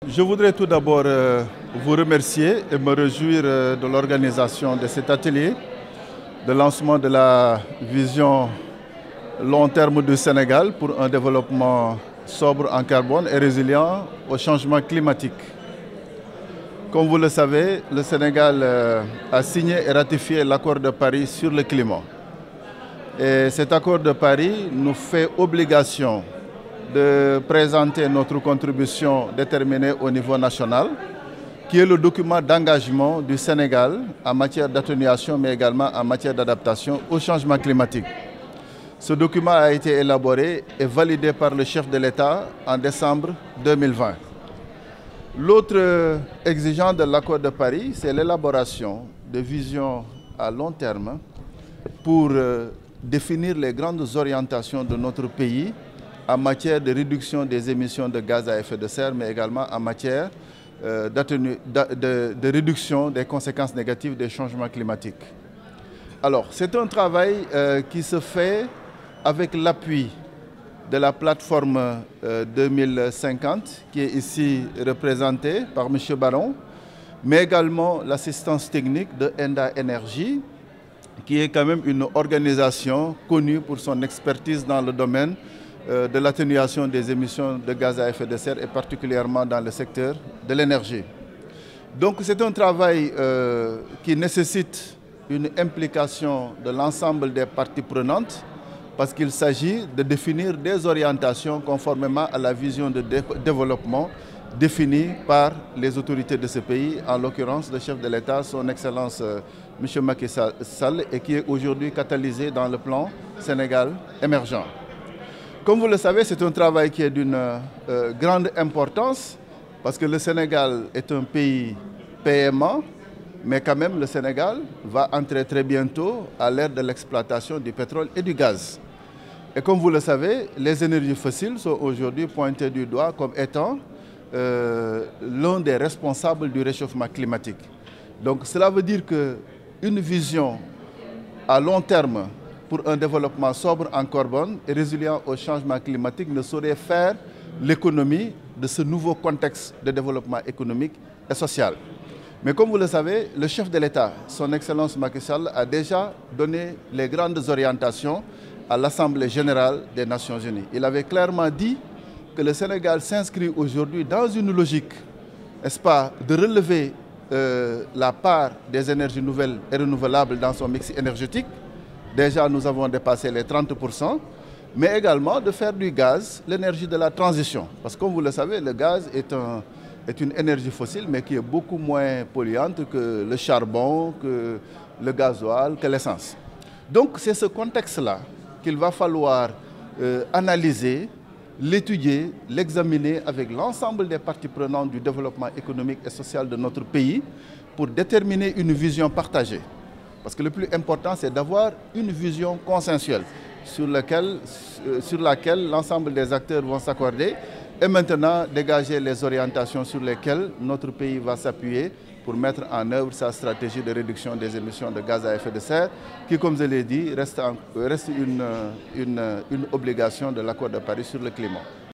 Je voudrais tout d'abord vous remercier et me réjouir de l'organisation de cet atelier, de lancement de la vision long terme du Sénégal pour un développement sobre en carbone et résilient au changement climatique. Comme vous le savez, le Sénégal a signé et ratifié l'accord de Paris sur le climat. Et cet accord de Paris nous fait obligation de présenter notre contribution déterminée au niveau national, qui est le document d'engagement du Sénégal en matière d'atténuation, mais également en matière d'adaptation au changement climatique. Ce document a été élaboré et validé par le chef de l'État en décembre 2020. L'autre exigence de l'accord de Paris, c'est l'élaboration de visions à long terme pour définir les grandes orientations de notre pays en matière de réduction des émissions de gaz à effet de serre, mais également en matière de réduction des conséquences négatives des changements climatiques. Alors, c'est un travail qui se fait avec l'appui de la plateforme 2050, qui est ici représentée par M. Baron, mais également l'assistance technique de Enda Energy, qui est quand même une organisation connue pour son expertise dans le domaine de l'atténuation des émissions de gaz à effet de serre et particulièrement dans le secteur de l'énergie. Donc c'est un travail qui nécessite une implication de l'ensemble des parties prenantes parce qu'il s'agit de définir des orientations conformément à la vision de développement définie par les autorités de ce pays, en l'occurrence le chef de l'État, son Excellence M. Macky Sall, et qui est aujourd'hui catalysé dans le plan Sénégal émergent. Comme vous le savez, c'est un travail qui est d'une grande importance parce que le Sénégal est un pays PMA, mais quand même le Sénégal va entrer très bientôt à l'ère de l'exploitation du pétrole et du gaz. Et comme vous le savez, les énergies fossiles sont aujourd'hui pointées du doigt comme étant l'un des responsables du réchauffement climatique. Donc cela veut dire qu'une vision à long terme pour un développement sobre en carbone et résilient au changement climatique ne saurait faire l'économie de ce nouveau contexte de développement économique et social. Mais comme vous le savez, le chef de l'État, son Excellence Macky Sall, a déjà donné les grandes orientations à l'Assemblée générale des Nations unies. Il avait clairement dit que le Sénégal s'inscrit aujourd'hui dans une logique, n'est-ce pas, de relever la part des énergies nouvelles et renouvelables dans son mix énergétique. Déjà, nous avons dépassé les 30%, mais également de faire du gaz l'énergie de la transition. Parce que comme vous le savez, le gaz est une énergie fossile, mais qui est beaucoup moins polluante que le charbon, que le gasoil, que l'essence. Donc c'est ce contexte-là qu'il va falloir analyser, l'étudier, l'examiner avec l'ensemble des parties prenantes du développement économique et social de notre pays pour déterminer une vision partagée. Parce que le plus important, c'est d'avoir une vision consensuelle sur laquelle l'ensemble des acteurs vont s'accorder et maintenant dégager les orientations sur lesquelles notre pays va s'appuyer pour mettre en œuvre sa stratégie de réduction des émissions de gaz à effet de serre qui, comme je l'ai dit, reste une obligation de l'accord de Paris sur le climat.